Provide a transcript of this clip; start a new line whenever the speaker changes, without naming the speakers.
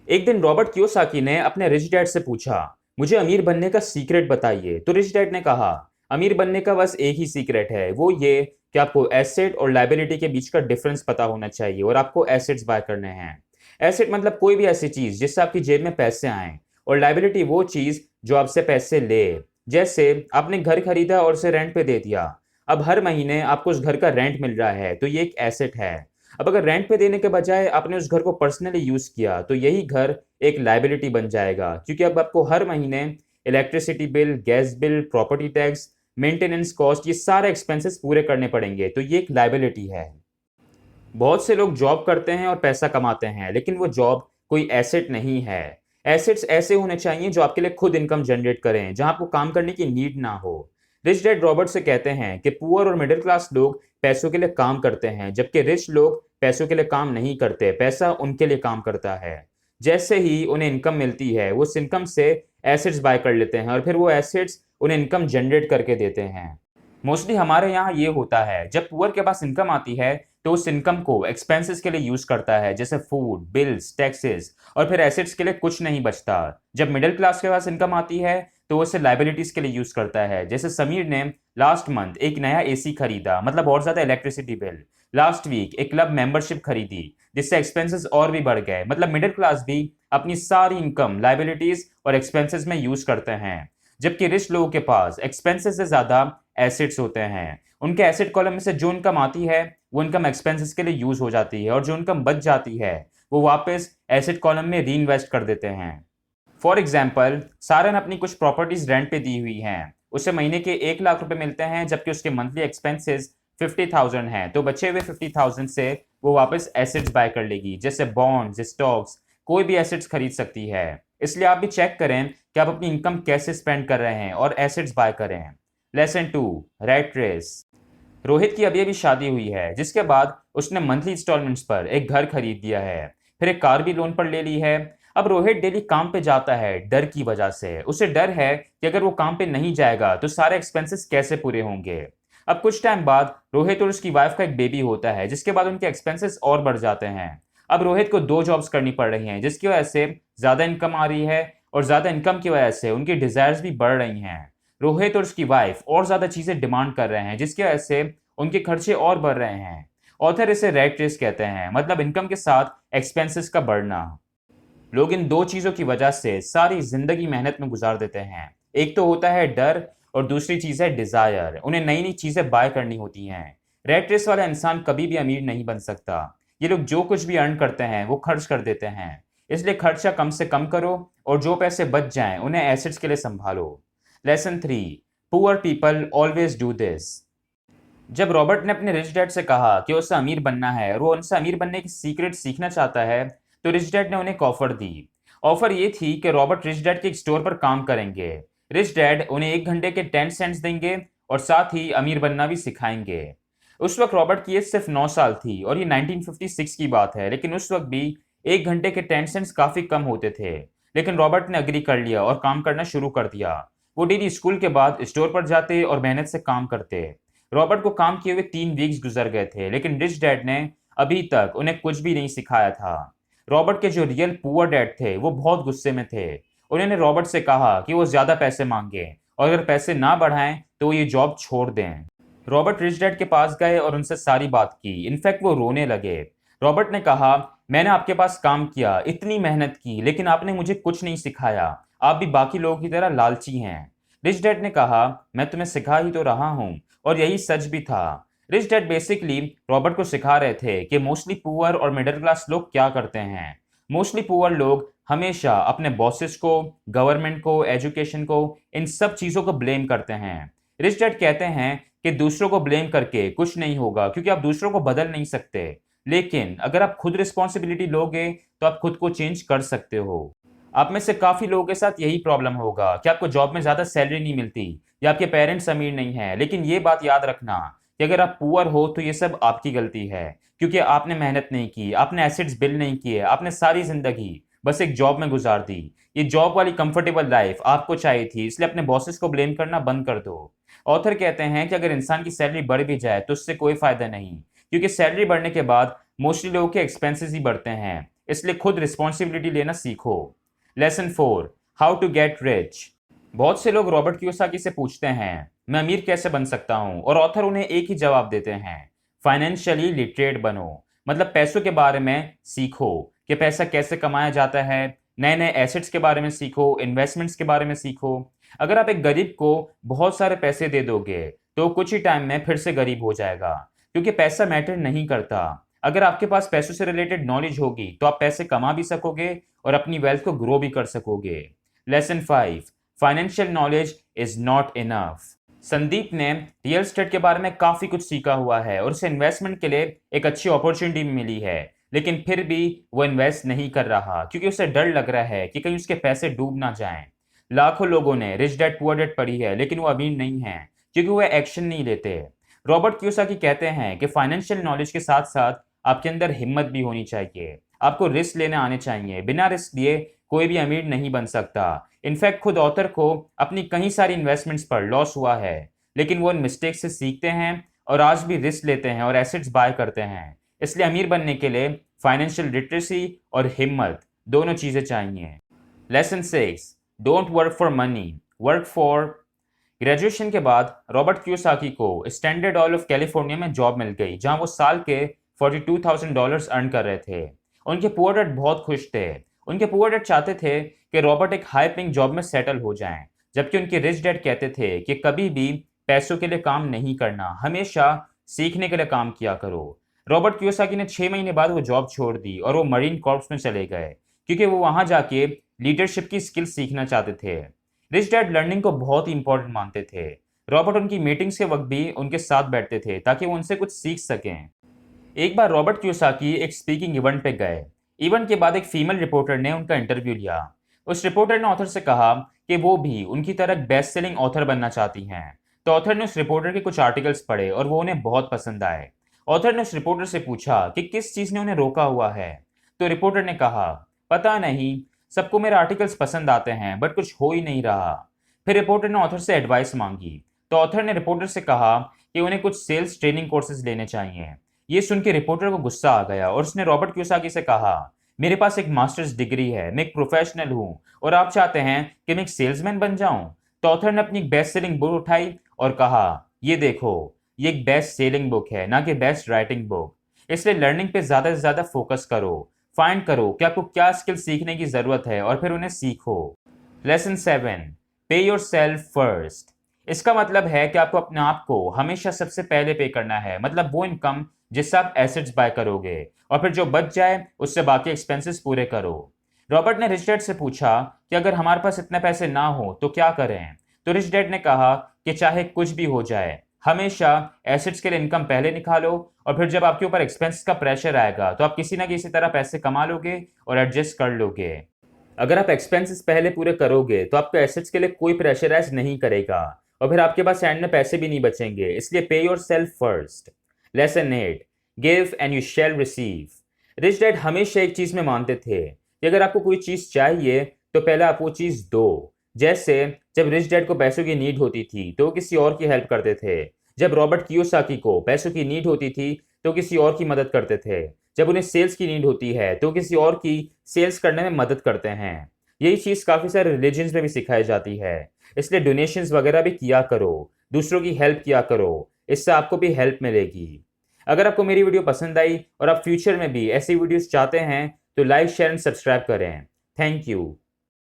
एक दिन Robert Kiyosaki ने अपने रिच डैड से पूछा, मुझे अमीर बनने का सीक्रेट बताइए। तो रिच डैड ने कहा, अमीर बनने का बस एक ही सीक्रेट है, वो ये कि आपको एसेट और लायबिलिटी के बीच का डिफरेंस पता होना चाहिए और आपको एसेट्स बाय करने हैं। एसेट मतलब कोई भी ऐसी चीज जिससे आपकी जेब में पैसे आए, और लायबिलिटी वो चीज जो आपसे पैसे ले। जैसे आपने घर खरीदा और उसे रेंट पे दे दिया, अब हर महीने आपको उस घर का रेंट मिल रहा है, तो ये एक एसेट है। अब अगर रेंट पे देने के बजाय आपने उस घर को पर्सनली यूज किया, तो यही घर एक लायबिलिटी बन जाएगा, क्योंकि अब आपको हर महीने electricity bill, gas bill, property tax, maintenance cost, ये सारे एक्सपेंसेस पूरे करने पड़ेंगे, तो ये एक लायबिलिटी है। बहुत से लोग जॉब करते हैं और पैसा कमाते हैं, लेकिन वो जॉब कोई एसेट नहीं है। एसेट्स ऐसे होने चाहिए जो आपके लिए खुद इनकम जनरेट करें, जहां आपको काम करने की नीड ना हो। रिच डैड रॉबर्ट से कहते हैं कि पुअर और मिडिल क्लास लोग पैसों के लिए काम करते हैं, जबकि रिच लोग पैसों के लिए काम नहीं करते, पैसा उनके लिए काम करता है। जैसे ही उन्हें इनकम मिलती है, वो उस इनकम से एसेट्स बाय कर लेते हैं और फिर वो एसेट्स उन्हें इनकम जनरेट करके देते हैं। मोस्टली हमारे यहाँ ये होता है, जब पुअर के पास इनकम आती है तो उस इनकम को एक्सपेंसेस के लिए यूज करता है, जैसे फूड, बिल्स, टैक्सेस, और फिर एसेट्स के लिए कुछ नहीं बचता। जब मिडिल क्लास के पास इनकम आती है तो वो उसे लाइबिलिटीज के लिए यूज करता है, जैसे समीर ने लास्ट मंथ एक नया एसी खरीदा, मतलब और ज्यादा इलेक्ट्रिसिटी बिल। लास्ट वीक एक क्लब मेंबरशिप खरीदी, जिससे एक्सपेंसेस और भी बढ़ गए। मतलब मिडिल क्लास भी अपनी सारी इनकम लाइबिलिटीज और एक्सपेंसेस में यूज करते हैं, जबकि रिच लोगों के पास एक्सपेंसेस से ज्यादा एसेट्स होते हैं। उनके एसेट कॉलम में से जो इनकम आती है वो इनकम एक्सपेंसेस के लिए यूज हो जाती है, और जो इनकम बच जाती है वो वापस एसेट कॉलम में री इन्वेस्ट कर देते हैं। फॉर एग्जाम्पल, सारन अपनी कुछ प्रॉपर्टीज रेंट पे दी हुई हैं, उसे महीने के 1 लाख रुपए मिलते हैं, जबकि उसके मंथली एक्सपेंसेस 50,000 हैं। तो बचे हुए 50,000 से वो वापस एसेट्स बाय कर लेगी, जैसे बॉन्ड्स, स्टॉक्स, कोई भी एसेट्स खरीद सकती है। इसलिए आप भी चेक करें कि आप अपनी इनकम कैसे स्पेंड कर रहे हैं और एसेट्स बाय करें। Lesson 2, rat race. रोहित की अभी अभी शादी हुई है, जिसके बाद उसने मंथली इंस्टॉलमेंट्स पर एक घर खरीद दिया है, फिर एक कार भी लोन पर ले ली है। अब रोहित डेली काम पे जाता है डर की वजह से। उसे डर है कि अगर वो काम पे नहीं जाएगा तो सारे एक्सपेंसेस कैसे पूरे होंगे। अब कुछ टाइम बाद रोहित और उसकी वाइफ का एक बेबी होता है, जिसके बाद उनके एक्सपेंसेस और बढ़ जाते हैं। अब रोहित को 2 जॉब्स करनी पड़ रही हैं, जिसकी वजह से ज्यादा इनकम आ रही है, और ज्यादा इनकम की वजह से उनकी डिजायर्स भी बढ़ रही हैं। रोहित और उसकी वाइफ और ज्यादा चीजें डिमांड कर रहे हैं, जिसकी वजह से उनके खर्चे और बढ़ रहे हैं। ऑथर इसे रैट रेस कहते हैं, मतलब इनकम के साथ एक्सपेंसेस का बढ़ना। लोग इन दो चीजों की वजह से सारी जिंदगी मेहनत में गुजार देते हैं। एक तो होता है डर, और दूसरी चीज है डिजायर। उन्हें नई नई चीजें बाय करनी होती हैं। रैट रेस वाला इंसान कभी भी अमीर नहीं बन सकता। ये लोग जो कुछ भी अर्न करते हैं वो खर्च कर देते हैं। इसलिए खर्चा कम से कम करो, और जो पैसे बच जाएं उन्हें एसेट्स के लिए संभालो। Lesson 3, poor people always do this. जब रॉबर्ट ने अपने रिच डैड से कहा कि उसे अमीर बनना है और वो उनसे अमीर बनने की सीक्रेट सीखना चाहता है, तो रिच डैड ने उन्हें एक ऑफर दी। ऑफर ये थी कि रॉबर्ट रिच डैड के एक स्टोर पर काम करेंगे। रिच डैड उन्हें 1 घंटे के 10 सेंट्स देंगे, और साथ ही अमीर बनना भी सिखाएंगे। उस वक्त रॉबर्ट की एज सिर्फ 9 साल थी, और ये 1956 की बात है, लेकिन उस वक्त भी 1 घंटे के 10 सेंट्स काफी कम होते थे। लेकिन रॉबर्ट ने अग्री कर लिया और काम करना शुरू कर दिया। वो डेली स्कूल के बाद स्टोर पर जाते और मेहनत से काम करते। रॉबर्ट को काम किए हुए 3 वीक्स गुजर गए थे, लेकिन रिच डैड ने अभी तक उन्हें कुछ भी नहीं सिखाया था। रॉबर्ट के जो रियल पुअर डैड थे वो बहुत गुस्से में थे। उन्होंने रॉबर्ट से कहा कि वो ज्यादा पैसे मांगे, और अगर पैसे ना बढ़ाएं तो वो ये जॉब छोड़ दें। रॉबर्ट रिच डैड के पास गए और उनसे सारी बात की। इनफैक्ट वो रोने लगे। रॉबर्ट ने कहा, मैंने आपके पास काम किया, इतनी मेहनत की, लेकिन आपने मुझे कुछ नहीं सिखाया। आप भी बाकी लोगों की तरह लालची हैं। रिच डैड ने कहा, मैं तुम्हें सिखा ही तो रहा हूँ। और यही सच भी था। रिच डैड बेसिकली रॉबर्ट को सिखा रहे थे कि मोस्टली पुअर और मिडिल क्लास लोग क्या करते हैं। मोस्टली पुअर लोग हमेशा अपने बॉसेस को, गवर्नमेंट को, एजुकेशन को, इन सब चीजों को ब्लेम करते हैं। रिच डैड कहते हैं कि दूसरों को ब्लेम करके कुछ नहीं होगा, क्योंकि आप दूसरों को बदल नहीं सकते। लेकिन अगर आप खुद रिस्पॉन्सिबिलिटी लोगे तो आप खुद को चेंज कर सकते हो। आप में से काफी लोगों के साथ यही प्रॉब्लम होगा कि आपको जॉब में ज्यादा सैलरी नहीं मिलती, या आपके पेरेंट्स अमीर नहीं हैं। लेकिन ये बात याद रखना कि अगर आप पुअर हो तो ये सब आपकी गलती है, क्योंकि आपने मेहनत नहीं की, आपने एसेट्स बिल्ड नहीं किए, आपने सारी जिंदगी बस एक जॉब में गुजार दी। ये जॉब वाली कंफर्टेबल लाइफ आपको चाहिए थी, इसलिए अपने बॉसेस को ब्लेम करना बंद कर दो। ऑथर कहते हैं कि अगर इंसान की सैलरी बढ़ भी जाए तो उससे कोई फायदा नहीं, क्योंकि सैलरी बढ़ने के बाद मोस्टली लोगों के एक्सपेंसेस ही बढ़ते हैं। इसलिए खुद रिस्पॉन्सिबिलिटी लेना सीखो। Lesson 4, how to get rich. बहुत से लोग रॉबर्ट कियोसाकी से पूछते हैं मैं अमीर कैसे बन सकता हूं, और ऑथर उन्हें एक ही जवाब देते हैं, फाइनेंशियली लिटरेट बनो। मतलब पैसों के बारे में सीखो कि पैसा कैसे कमाया जाता है, नए नए एसेट्स के बारे में सीखो, इन्वेस्टमेंट्स के बारे में सीखो। अगर आप एक गरीब को बहुत सारे पैसे दे दोगे तो कुछ ही टाइम में फिर से गरीब हो जाएगा, क्योंकि पैसा मैटर नहीं करता। अगर आपके पास पैसों से रिलेटेड नॉलेज होगी तो आप पैसे कमा भी सकोगे और अपनी वेल्थ को ग्रो भी कर सकोगे। Lesson 5, financial knowledge is not enough. Sandeep ने रियल एस्टेट के बारे में काफी कुछ सीखा हुआ है और उसे इन्वेस्टमेंट के लिए एक अच्छी अपॉर्चुनिटी मिली है, लेकिन फिर भी वो इन्वेस्ट नहीं कर रहा क्योंकि उसे डर लग रहा है कि कहीं उसके पैसे डूब ना जाएं। लाखों लोगों ने रिच डैड पुअर डैड पढ़ी है, लेकिन वो अमीर नहीं है क्योंकि वो एक्शन नहीं लेते। रॉबर्ट कियोसाकी कहते हैं कि फाइनेंशियल नॉलेज के साथ साथ आपके अंदर हिम्मत भी होनी चाहिए। आपको रिस्क लेने आने चाहिए। बिना रिस्क लिए कोई भी अमीर नहीं बन सकता। इनफैक्ट खुद ऑथर को अपनी कई सारी इन्वेस्टमेंट्स पर लॉस हुआ है, लेकिन वो इन मिस्टेक से सीखते हैं और आज भी रिस्क लेते हैं और एसेट्स बाय करते हैं। इसलिए अमीर बनने के लिए फाइनेंशियल लिटरेसी और हिम्मत दोनों चीजें चाहिए। Lesson 6, don't work for money, work for. Graduation के बाद रॉबर्ट कियोसाकी को स्टैंडर्ड ऑयल ऑफ कैलिफोर्निया में जॉब मिल गई, जहां वो साल के $42,000 अर्न कर रहे थे। उनके पुअर डैड बहुत खुश थे। उनके पुअर डैड चाहते थे कि रॉबर्ट एक हाई पेइंग जॉब में सेटल हो जाएं, जबकि उनके रिच डैड कहते थे कि कभी भी पैसों के लिए काम नहीं करना, हमेशा सीखने के लिए काम किया करो। रॉबर्ट कियोसाकी ने 6 महीने बाद वो जॉब छोड़ दी और वो मरीन कॉर्प्स में चले गए, क्योंकि वो वहां जाके लीडरशिप की स्किल सीखना चाहते थे। रिच डैड लर्निंग को बहुत ही इंपॉर्टेंट मानते थे। रॉबर्ट उनकी मीटिंग्स के वक्त भी उनके साथ बैठते थे ताकि वो उनसे कुछ सीख सकें। एक बार रॉबर्ट कियोसाकी एक स्पीकिंग इवेंट पे गए। इवेंट के बाद एक फीमेल रिपोर्टर ने उनका इंटरव्यू लिया। उस रिपोर्टर ने ऑथर से कहा कि वो भी उनकी तरह बेस्ट सेलिंग ऑथर बनना चाहती हैं। तो ऑथर ने उस रिपोर्टर के कुछ आर्टिकल्स पढ़े और वो उन्हें बहुत पसंद आए। ऑथर ने उस रिपोर्टर से पूछा कि किस चीज ने उन्हें रोका हुआ है। तो रिपोर्टर ने कहा, पता नहीं, सबको मेरे आर्टिकल्स पसंद आते हैं बट कुछ हो ही नहीं रहा। फिर रिपोर्टर ने ऑथर से एडवाइस मांगी। तो ऑथर ने रिपोर्टर से कहा कि उन्हें कुछ सेल्स ट्रेनिंग कोर्सेज लेने चाहिए। ये सुन के रिपोर्टर को गुस्सा आ गया और उसने रॉबर्ट कियोसाकी से कहा, मेरे पास एक मास्टर्स डिग्री है, मैं एक प्रोफेशनल हूँ और आप चाहते हैं कि मैं एक सेल्समैन बन जाऊं। तो ऑथर ने अपनी एक बेस्ट सेलिंग बुक उठाई और कहा, ये देखो, ये एक बेस्ट सेलिंग बुक है, ना कि बेस्ट राइटिंग बुक। इसलिए लर्निंग पे ज्यादा से ज्यादा फोकस करो। फाइंड करो कि आपको क्या स्किल सीखने की जरूरत है और फिर उन्हें सीखो। लेसन 7, पे योर सेल्फ फर्स्ट। इसका मतलब है कि आपको अपने आप को हमेशा सबसे पहले पे करना है। मतलब वो इनकम जिससे आप एसेट्स बाय करोगे और फिर जो बच जाए उससे बाकी एक्सपेंसेस पूरे करो। रॉबर्ट ने रिच डैड से पूछा कि अगर हमारे पास इतने पैसे ना हो तो क्या करें। तो रिच डैड ने कहा कि चाहे कुछ भी हो जाए, हमेशा एसेट्स के लिए इनकम पहले निकालो और फिर जब आपके ऊपर एक्सपेंस का प्रेशर आएगा तो आप किसी ना किसी तरह पैसे कमा लोगे और एडजस्ट कर लोगे। अगर आप एक्सपेंसेस पहले पूरे करोगे तो आपको एसेट्स के लिए कोई प्रेशराइज नहीं करेगा और फिर आपके पास एंड में पैसे भी नहीं बचेंगे। इसलिए पे your self first. Lesson 8, give and you shall receive. Rich dad हमेशा एक चीज में मानते थे कि अगर आपको कोई चीज चाहिए तो पहले आप वो चीज दो। जैसे जब रिच डैड को पैसों की नीड होती थी तो वो किसी और की हेल्प करते थे। जब रॉबर्ट कियोसाकी को पैसों की नीड होती थी तो किसी और की मदद करते थे। जब उन्हें सेल्स की नीड होती है तो किसी और की सेल्स करने में मदद करते हैं। यही चीज काफी सारे रिलीजन्स में भी सिखाई जाती है। इसलिए डोनेशंस वगैरह भी किया करो, दूसरों की हेल्प किया करो, इससे आपको भी हेल्प मिलेगी। अगर आपको मेरी वीडियो पसंद आई और आप फ्यूचर में भी ऐसी वीडियोस चाहते हैं तो लाइक, शेयर एंड सब्सक्राइब करें। Thank you.